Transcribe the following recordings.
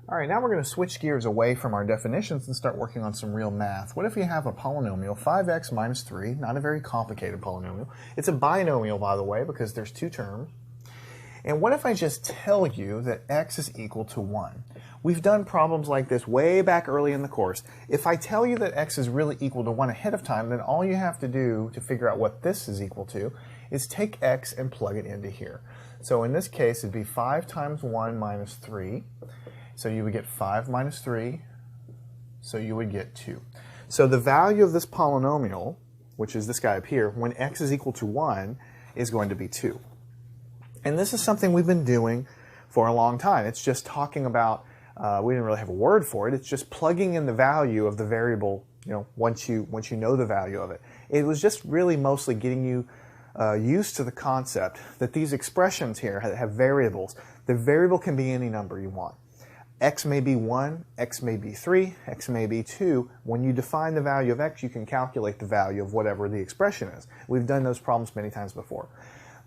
All right, now we're going to switch gears away from our definitions and start working on some real math. What if you have a polynomial, 5x minus 3, not a very complicated polynomial. It's a binomial, by the way, because there's two terms. And what if I just tell you that x is equal to 1? We've done problems like this way back early in the course. If I tell you that x is really equal to 1 ahead of time, then all you have to do to figure out what this is equal to is take x and plug it into here. So in this case, it'd be 5 times 1 minus 3. So you would get 5 minus 3, so you would get 2. So the value of this polynomial, which is this guy up here, when x is equal to 1, is going to be 2. And this is something we've been doing for a long time. It's just talking about, we didn't really have a word for it, it's just plugging in the value of the variable, once you know the value of it. It was just really mostly getting you used to the concept that these expressions here have variables. The variable can be any number you want. X may be 1, x may be 3, x may be 2. When you define the value of x, you can calculate the value of whatever the expression is. We've done those problems many times before.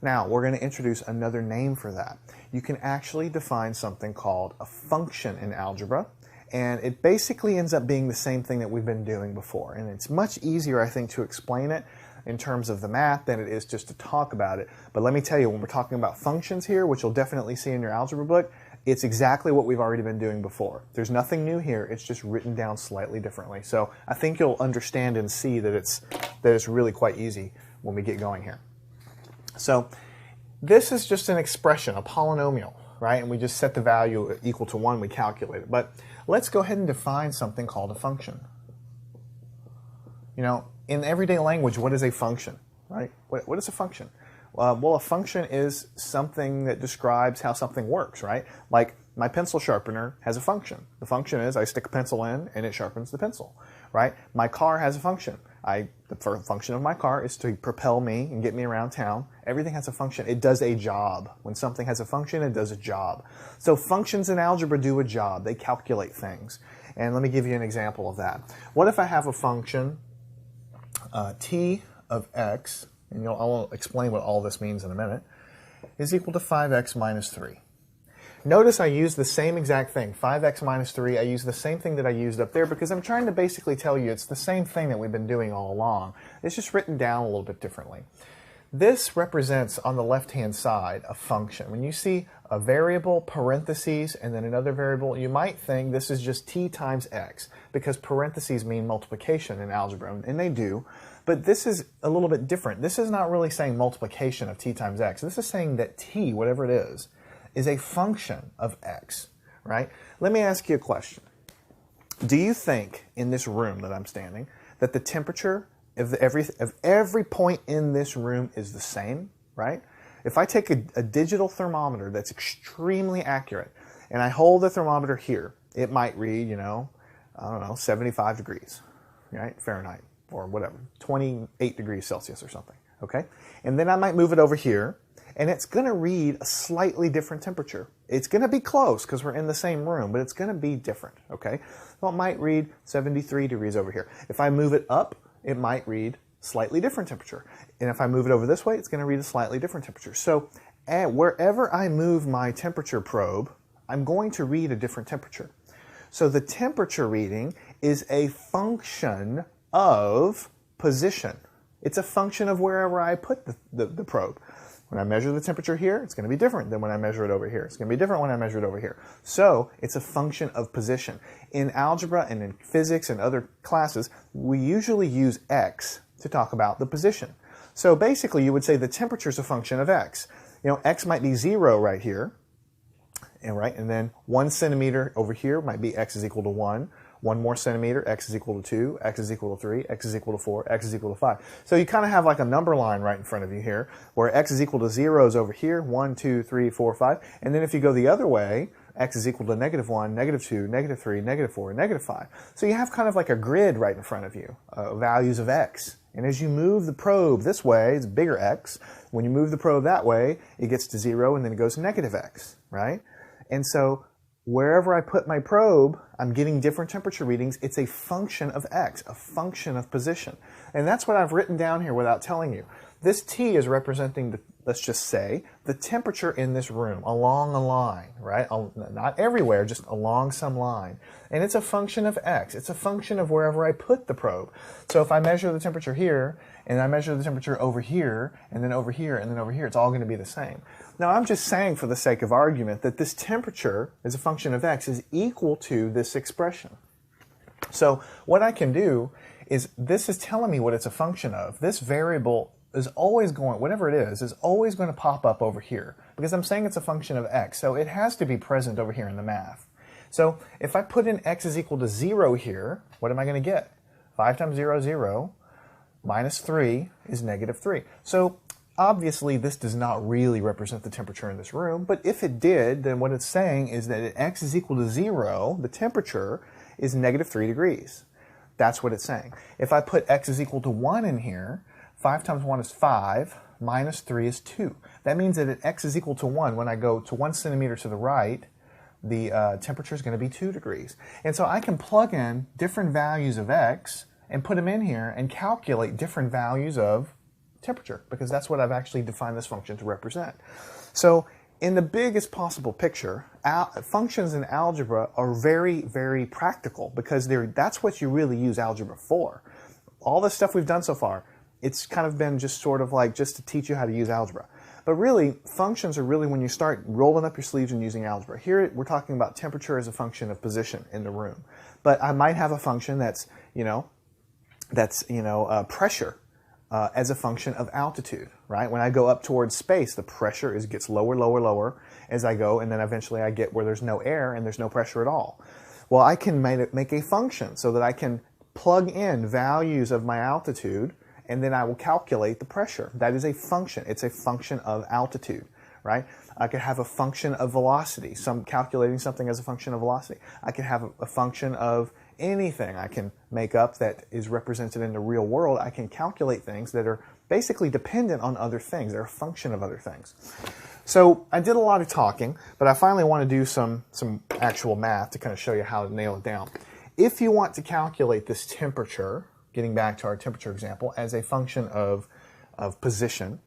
Now, we're going to introduce another name for that. You can actually define something called a function in algebra, and it basically ends up being the same thing that we've been doing before. And it's much easier, I think, to explain it in terms of the math than it is just to talk about it. But let me tell you, when we're talking about functions here, which you'll definitely see in your algebra book, it's exactly what we've already been doing before. There's nothing new here. It's just written down slightly differently. So I think you'll understand and see that it's really quite easy when we get going here. So this is just an expression, a polynomial, right? And we just set the value equal to 1, we calculate it. But let's go ahead and define something called a function. In everyday language, what is a function, right? What is a function? Well, a function is something that describes how something works, right? Like my pencil sharpener has a function. The function is I stick a pencil in and it sharpens the pencil, right? My car has a function. The function of my car is to propel me and get me around town. Everything has a function. It does a job. When something has a function, it does a job. So functions in algebra do a job. They calculate things. And let me give you an example of that. What if I have a function t of x, and I'll explain what all this means in a minute, is equal to 5x minus 3. Notice I use the same exact thing, 5x minus 3. I use the same thing that I used up there because I'm trying to basically tell you it's the same thing that we've been doing all along. It's just written down a little bit differently. This represents, on the left-hand side, a function. When you see a variable, parentheses, and then another variable, you might think this is just t times x, because parentheses mean multiplication in algebra, and they do. But this is a little bit different. This is not really saying multiplication of t times x. This is saying that t, whatever it is a function of x, right? Let me ask you a question. Do you think, in this room that I'm standing, that the temperature of every point in this room is the same, right? If I take a digital thermometer that's extremely accurate, and I hold the thermometer here, it might read, 75 degrees, right? Fahrenheit, or whatever, 28 degrees Celsius or something, okay? And then I might move it over here, and it's going to read a slightly different temperature. It's going to be close because we're in the same room, but it's going to be different, okay? Well, it might read 73 degrees over here. If I move it up, it might read slightly different temperature. And if I move it over this way, it's going to read a slightly different temperature. So wherever I move my temperature probe, I'm going to read a different temperature. So the temperature reading is a function of position. It's a function of wherever I put the probe. When I measure the temperature here, it's going to be different than when I measure it over here. It's going to be different when I measure it over here. So it's a function of position. In algebra and in physics and other classes, we usually use x to talk about the position. So basically, you would say the temperature is a function of x. X might be 0 right here, and then 1 centimeter over here might be x is equal to 1. 1 more centimeter, x is equal to 2, x is equal to 3, x is equal to 4, x is equal to 5. So you kind of have like a number line right in front of you here, where x is equal to 0 is over here, 1, 2, 3, 4, 5. And then if you go the other way, x is equal to -1, -2, -3, -4, -5. So you have kind of like a grid right in front of you, values of x. And as you move the probe this way, it's bigger x. When you move the probe that way, it gets to 0, and then it goes to -x, right? And so wherever I put my probe, I'm getting different temperature readings. It's a function of x, a function of position. And that's what I've written down here without telling you. This T is representing, let's just say, the temperature in this room along a line, right? Not everywhere, just along some line. And it's a function of X. It's a function of wherever I put the probe. So if I measure the temperature here, and I measure the temperature over here, and then over here, and then over here, it's all going to be the same. Now, I'm just saying for the sake of argument that this temperature as a function of X is equal to this expression. So what I can do is, this is telling me what it's a function of. This variable is always going, whatever it is always going to pop up over here, because I'm saying it's a function of X, so it has to be present over here in the math. So if I put in X is equal to 0 here, what am I going to get? 5 times 0, 0, minus 3 is negative 3. So obviously this does not really represent the temperature in this room, but if it did, then what it's saying is that at X is equal to 0, the temperature is negative 3 degrees. That's what it's saying. If I put X is equal to 1 in here, 5 times 1 is 5, minus 3 is 2. That means that at X is equal to 1, when I go to 1 centimeter to the right, the temperature is going to be 2 degrees. And so I can plug in different values of X and put them in here and calculate different values of temperature, because that's what I've actually defined this function to represent. So in the biggest possible picture, functions in algebra are very, very practical, because that's what you really use algebra for. All the stuff we've done so far, it's kind of been just sort of like just to teach you how to use algebra. But really, functions are really when you start rolling up your sleeves and using algebra. Here we're talking about temperature as a function of position in the room. But I might have a function that's pressure as a function of altitude, right? When I go up towards space, the pressure gets lower, lower, lower as I go, and then eventually I get where there's no air and there's no pressure at all. Well, I can make a function so that I can plug in values of my altitude, and then I will calculate the pressure. That is a function. It's a function of altitude, right? I could have a function of velocity, calculating something as a function of velocity. I could have a function of anything I can make up that is represented in the real world. I can calculate things that are basically dependent on other things. They're a function of other things. So I did a lot of talking, but I finally want to do some actual math to kind of show you how to nail it down. If you want to calculate this temperature, getting back to our temperature example, as a function of position,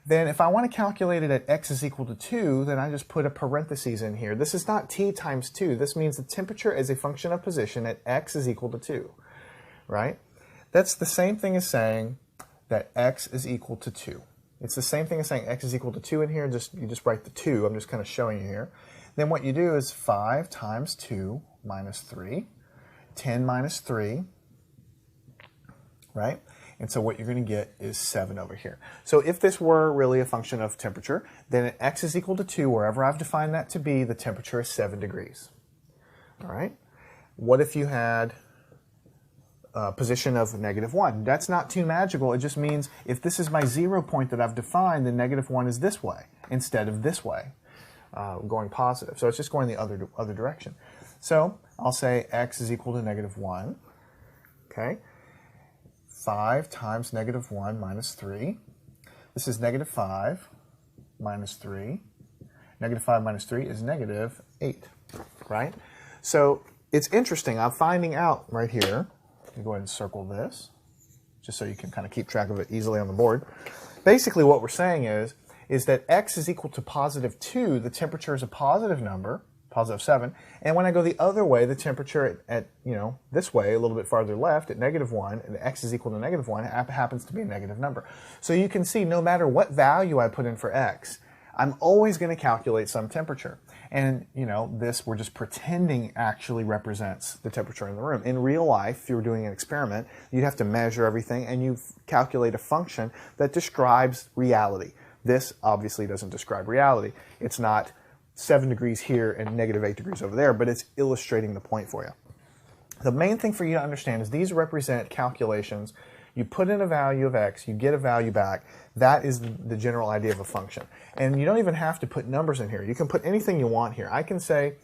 then if I want to calculate it at X is equal to 2, then I just put a parentheses in here. This is not T times 2. This means the temperature as a function of position at X is equal to 2, right? That's the same thing as saying that X is equal to 2. It's the same thing as saying X is equal to 2 in here. You just write the 2. I'm just kind of showing you here. Then what you do is 5 times 2 minus 3, 10 minus 3, right? And so what you're going to get is 7 over here. So if this were really a function of temperature, then at X is equal to 2, wherever I've defined that to be, the temperature is 7 degrees. All right? What if you had a position of negative 1? That's not too magical. It just means if this is my 0 point that I've defined, then negative 1 is this way instead of this way, going positive. So it's just going the other direction. So I'll say X is equal to negative 1. Okay? 5 times negative 1 minus 3. This is negative 5 minus 3. Negative 5 minus 3 is negative 8, right? So it's interesting. I'm finding out right here. Let me go ahead and circle this, just so you can kind of keep track of it easily on the board. Basically what we're saying is that X is equal to positive 2. The temperature is a positive number, positive 7. And when I go the other way, the temperature at this way, a little bit farther left, at negative 1, and X is equal to negative 1, happens to be a negative number. So you can see no matter what value I put in for X, I'm always going to calculate some temperature. And, this we're just pretending actually represents the temperature in the room. In real life, if you were doing an experiment, you'd have to measure everything, and you calculate a function that describes reality. This obviously doesn't describe reality. It's not 7 degrees here and negative 8 degrees over there, but it's illustrating the point for you. The main thing for you to understand is these represent calculations. You put in a value of X, you get a value back. That is the general idea of a function. And you don't even have to put numbers in here. You can put anything you want here. I can say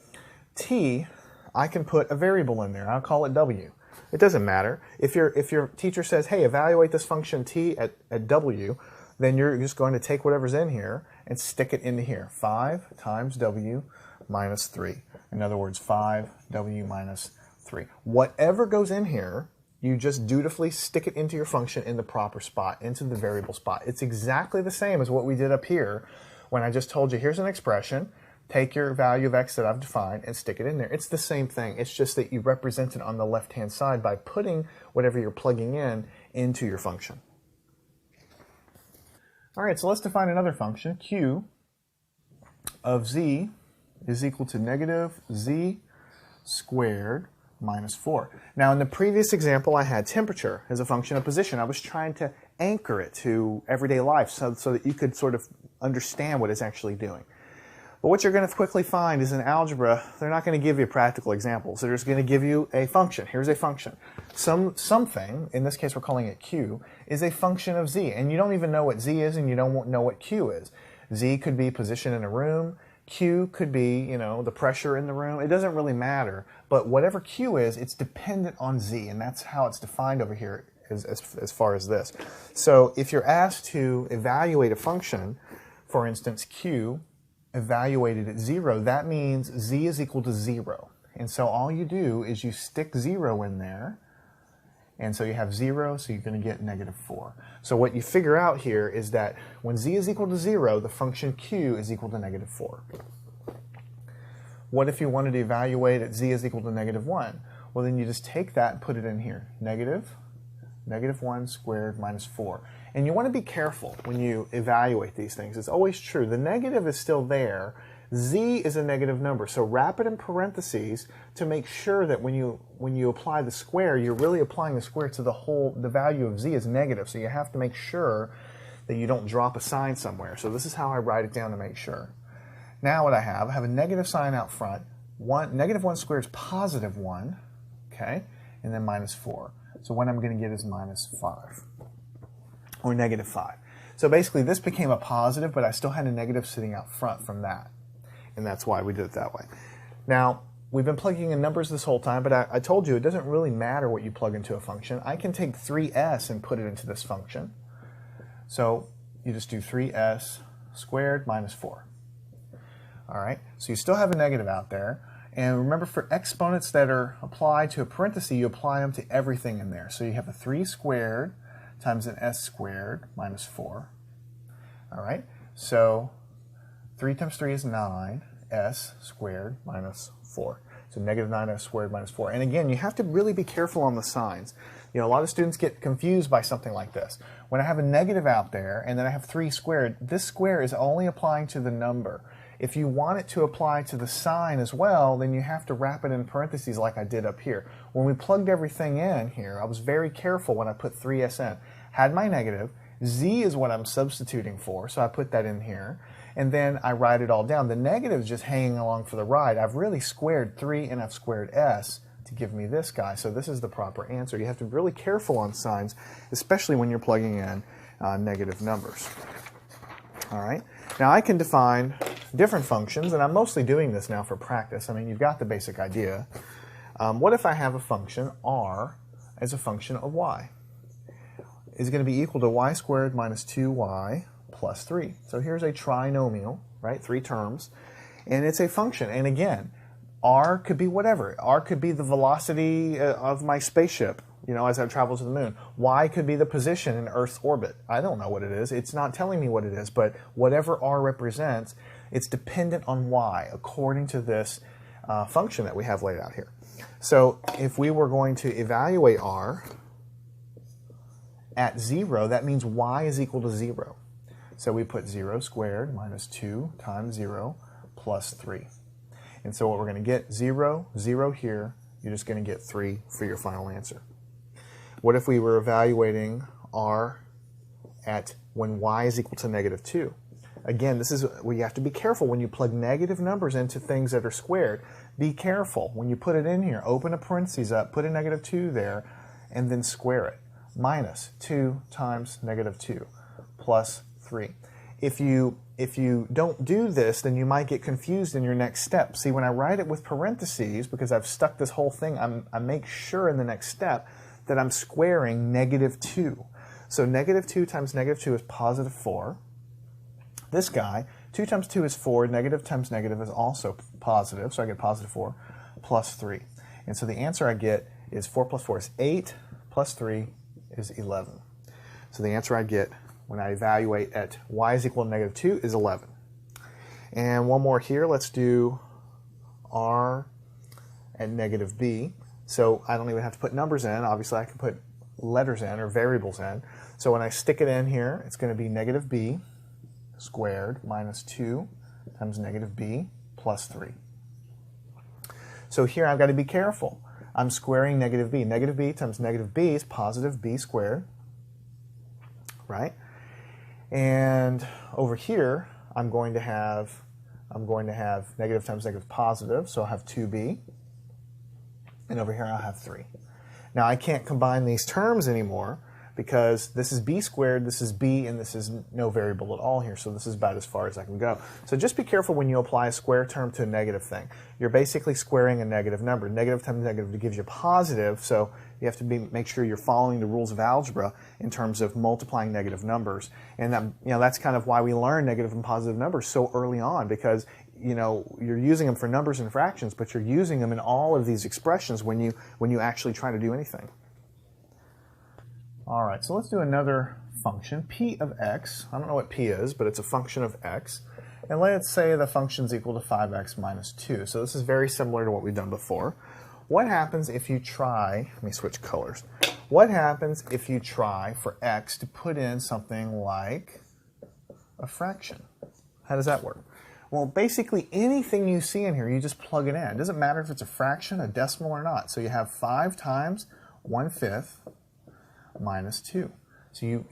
T, I can put a variable in there. I'll call it W. It doesn't matter. If your teacher says, hey, evaluate this function T at W, then you're just going to take whatever's in here and stick it into here. 5 times W minus 3. In other words, 5W minus 3. Whatever goes in here you just dutifully stick it into your function in the proper spot, into the variable spot. It's exactly the same as what we did up here when I just told you, here's an expression, take your value of x that I've defined and stick it in there. It's the same thing. It's just that you represent it on the left-hand side by putting whatever you're plugging in into your function. All right, so let's define another function. Q of z is equal to negative z squared minus 4. Now, in the previous example, I had temperature as a function of position. I was trying to anchor it to everyday life so that you could sort of understand what it's actually doing. But what you're going to quickly find is in algebra, they're not going to give you practical examples. They're just going to give you a function. Here's a function. Something, in this case we're calling it q, is a function of z. And you don't even know what z is and you don't know what q is. Z could be position in a room. Q could be, you know, the pressure in the room. It doesn't really matter. But whatever Q is, it's dependent on Z. And that's how it's defined over here as far as this. So if you're asked to evaluate a function, for instance, Q evaluated at 0, that means Z is equal to 0. And so all you do is you stick 0 in there. And so you have 0, so you're going to get negative 4. So what you figure out here is that when z is equal to 0, the function q is equal to negative 4. What if you wanted to evaluate at z is equal to negative 1? Well, then you just take that and put it in here. Negative 1 squared minus 4. And you want to be careful when you evaluate these things. It's always true. The negative is still there. Z is a negative number, so wrap it in parentheses to make sure that when you apply the square, you're really applying the square to the value of z is negative, so you have to make sure that you don't drop a sign somewhere. So this is how I write it down to make sure. Now what I have a negative sign out front. Negative 1 squared is positive 1, okay, and then minus 4. So what I'm going to get is minus 5, or negative 5. So basically this became a positive, but I still had a negative sitting out front from that. And that's why we did it that way. Now, we've been plugging in numbers this whole time, but I told you it doesn't really matter what you plug into a function. I can take 3s and put it into this function. So you just do 3s squared minus 4. All right, so you still have a negative out there. And remember, for exponents that are applied to a parenthesis, you apply them to everything in there. So you have a 3 squared times an s squared minus 4. All right, so 3 times 3 is 9, s squared minus 4. So negative 9s squared minus 4. And again, you have to really be careful on the signs. You know, a lot of students get confused by something like this. When I have a negative out there and then I have 3 squared, this square is only applying to the number. If you want it to apply to the sign as well, then you have to wrap it in parentheses like I did up here. When we plugged everything in here, I was very careful when I put 3s in. Had my negative, z is what I'm substituting for, so I put that in here. And then I write it all down. The negative is just hanging along for the ride. I've really squared 3 and I've squared s to give me this guy. So this is the proper answer. You have to be really careful on signs, especially when you're plugging in negative numbers. All right. Now I can define different functions, and I'm mostly doing this now for practice. I mean, you've got the basic idea. What if I have a function r as a function of y? Is going to be equal to y squared minus 2y plus 3. So here's a trinomial, right? 3 terms. And it's a function. And again, r could be whatever. R could be the velocity of my spaceship, you know, as I travel to the moon. Y could be the position in Earth's orbit. I don't know what it is. It's not telling me what it is. But whatever r represents, it's dependent on y according to this function that we have laid out here. So if we were going to evaluate r at 0, that means y is equal to 0. So we put 0 squared minus 2 times 0 plus 3. And so what we're going to get, 0, 0 here, you're just going to get 3 for your final answer. What if we were evaluating r at when y is equal to negative 2? Again, this is where you have to be careful when you plug negative numbers into things that are squared. Be careful when you put it in here. Open a parentheses up, put a negative 2 there, and then square it. Minus 2 times negative 2 plus 3. If you don't do this, then you might get confused in your next step. See, when I write it with parentheses, because I've stuck this whole thing, I make sure in the next step that I'm squaring negative 2. So negative 2 times negative 2 is positive 4. This guy, 2 times 2 is 4. Negative times negative is also positive, so I get positive 4 plus 3. And so the answer I get is 4 plus 4 is 8 plus 3 is 11. So the answer I get when I evaluate at y is equal to negative 2 is 11. And one more here. Let's do r at negative b. So I don't even have to put numbers in. Obviously, I can put letters in or variables in. So when I stick it in here, it's going to be negative b squared minus 2 times negative b plus 3. So here I've got to be careful. I'm squaring negative b. Negative b times negative b is positive b squared, right? And over here, I'm going to have negative times negative positive, so I'll have 2b. And over here, I'll have 3. Now, I can't combine these terms anymore because this is b squared, this is b, and this is no variable at all here, so this is about as far as I can go. So just be careful when you apply a square term to a negative thing. You're basically squaring a negative number. Negative times negative gives you positive, so you have to make sure you're following the rules of algebra in terms of multiplying negative numbers. And that, that's kind of why we learn negative and positive numbers so early on, because you're using them for numbers and fractions, but you're using them in all of these expressions when you actually try to do anything. All right, so let's do another function, p of x. I don't know what p is, but it's a function of x. And let's say the function's equal to 5x minus 2. So this is very similar to what we've done before. What happens if you try, let me switch colors. What happens if you try for x to put in something like a fraction? How does that work? Well, basically anything you see in here, you just plug it in. It doesn't matter if it's a fraction, a decimal, or not. So you have 5 times 1/5 minus 2. So you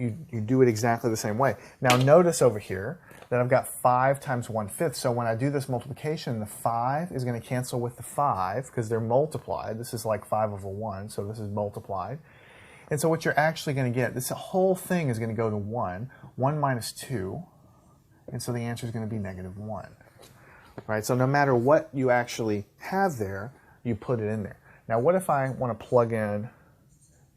do it exactly the same way. Now notice over here that I've got 5 times 1/5. So when I do this multiplication, the 5 is going to cancel with the 5 because they're multiplied. This is like 5 over 1, so this is multiplied. And so what you're actually going to get, this whole thing is going to go to 1. 1 minus 2. And so the answer is going to be negative 1. Right? So no matter what you actually have there, you put it in there. Now what if I want to plug in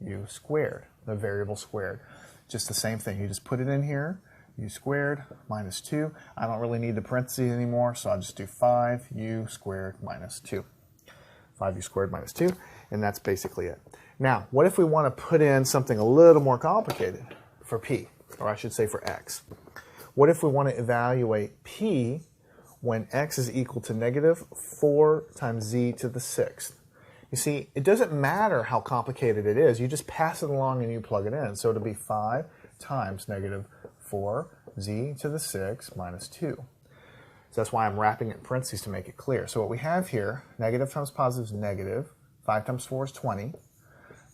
u squared, the variable squared? Just the same thing. You just put it in here, u squared minus 2. I don't really need the parentheses anymore, so I'll just do 5u squared minus 2. 5u squared minus 2, and that's basically it. Now, what if we want to put in something a little more complicated for p, or I should say for x? What if we want to evaluate p when x is equal to negative 4 times z to the 6th? You see, it doesn't matter how complicated it is. You just pass it along and you plug it in. So it'll be 5 times negative 4z to the 6 minus 2. So that's why I'm wrapping it in parentheses to make it clear. So what we have here, negative times positive is negative. 5 times 4 is 20.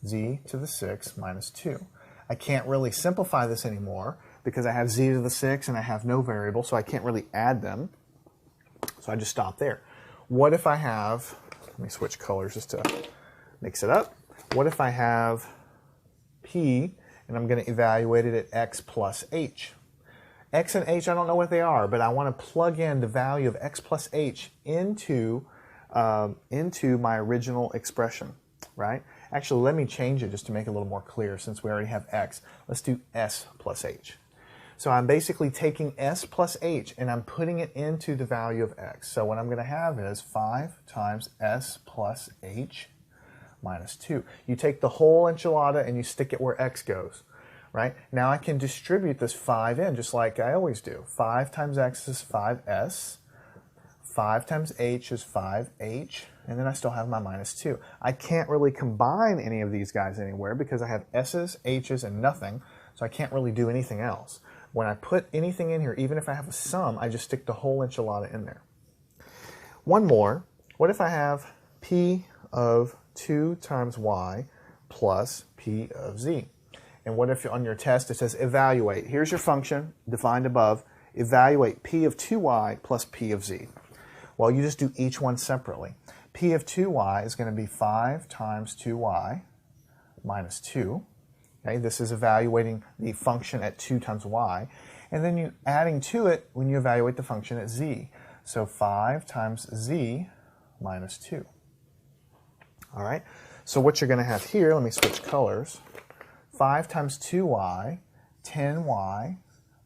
Z to the 6 minus 2. I can't really simplify this anymore because I have z to the 6 and I have no variable, so I can't really add them. So I just stop there. What if I have, let me switch colors just to mix it up. What if I have p and I'm going to evaluate it at x plus h? X and h, I don't know what they are, but I want to plug in the value of x plus h into my original expression, right? Actually, let me change it just to make it a little more clear since we already have x. Let's do s plus h. So I'm basically taking s plus h and I'm putting it into the value of x. So what I'm going to have is 5 times s plus h minus 2. You take the whole enchilada and you stick it where x goes, right? Now I can distribute this 5 in just like I always do. 5 times x is 5s. 5 times h is 5h. And then I still have my minus 2. I can't really combine any of these guys anywhere because I have s's, h's, and nothing. So I can't really do anything else. When I put anything in here, even if I have a sum, I just stick the whole enchilada in there. One more. What if I have p of 2 times y plus p of z? And what if on your test it says evaluate? Here's your function defined above. Evaluate p of 2y plus p of z. Well, you just do each one separately. P of 2y is going to be 5 times 2y minus 2. Okay, this is evaluating the function at 2 times y. And then you adding to it when you evaluate the function at z. So 5 times z minus 2. All right, so what you're going to have here, let me switch colors. 5 times 2y, 10y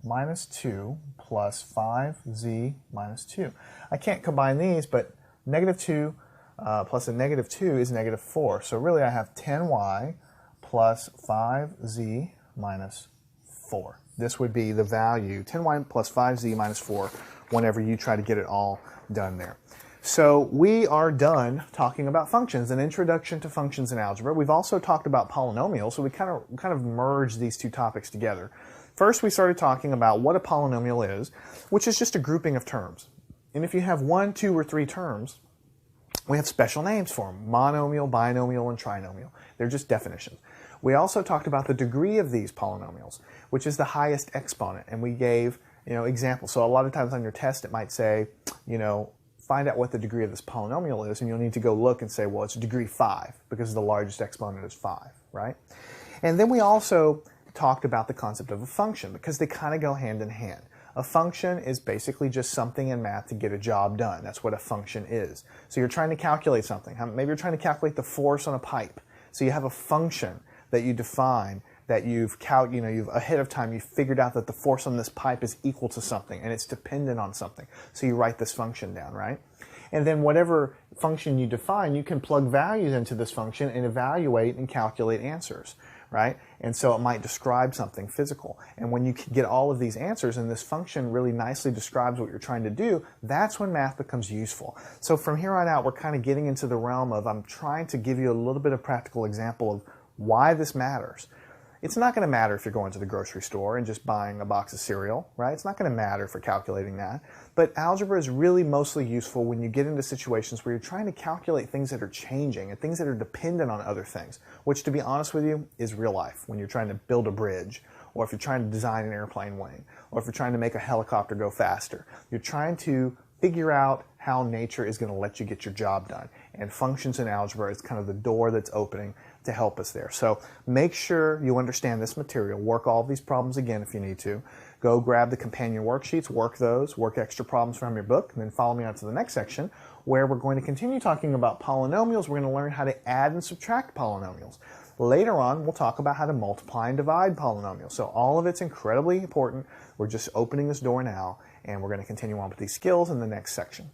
minus 2 plus 5z minus 2. I can't combine these, but negative 2 plus a negative 2 is negative 4. So really I have 10y plus 5z minus 4. This would be the value, 10y plus 5z minus 4, whenever you try to get it all done there. So we are done talking about functions, an introduction to functions in algebra. We've also talked about polynomials, so we kind of merged these two topics together. First, we started talking about what a polynomial is, which is just a grouping of terms. And if you have 1, 2, or 3 terms, we have special names for them: monomial, binomial, and trinomial. They're just definitions. We also talked about the degree of these polynomials, which is the highest exponent, and we gave examples. So a lot of times on your test it might say, find out what the degree of this polynomial is, and you'll need to go look and say, well, it's degree 5 because the largest exponent is 5, right? And then we also talked about the concept of a function because they kind of go hand in hand. A function is basically just something in math to get a job done. That's what a function is. So you're trying to calculate something. Maybe you're trying to calculate the force on a pipe. So you have a function that you define that you've ahead of time you've figured out that the force on this pipe is equal to something and it's dependent on something. So you write this function down, right? And then whatever function you define, you can plug values into this function and evaluate and calculate answers, right? And so it might describe something physical. And when you get all of these answers and this function really nicely describes what you're trying to do, that's when math becomes useful. So from here on out, we're kind of getting into the realm of I'm trying to give you a little bit of practical example of why this matters. It's not going to matter if you're going to the grocery store and just buying a box of cereal, right? It's not going to matter for calculating that. But algebra is really mostly useful when you get into situations where you're trying to calculate things that are changing and things that are dependent on other things, which, to be honest with you, is real life. When you're trying to build a bridge, or if you're trying to design an airplane wing, or if you're trying to make a helicopter go faster, you're trying to figure out how nature is going to let you get your job done. And functions in algebra is kind of the door that's opening to help us there. So make sure you understand this material. Work all of these problems again if you need to. Go grab the companion worksheets, work those, work extra problems from your book, and then follow me on to the next section where we're going to continue talking about polynomials. We're going to learn how to add and subtract polynomials. Later on, we'll talk about how to multiply and divide polynomials. So all of it's incredibly important. We're just opening this door now, and we're going to continue on with these skills in the next section.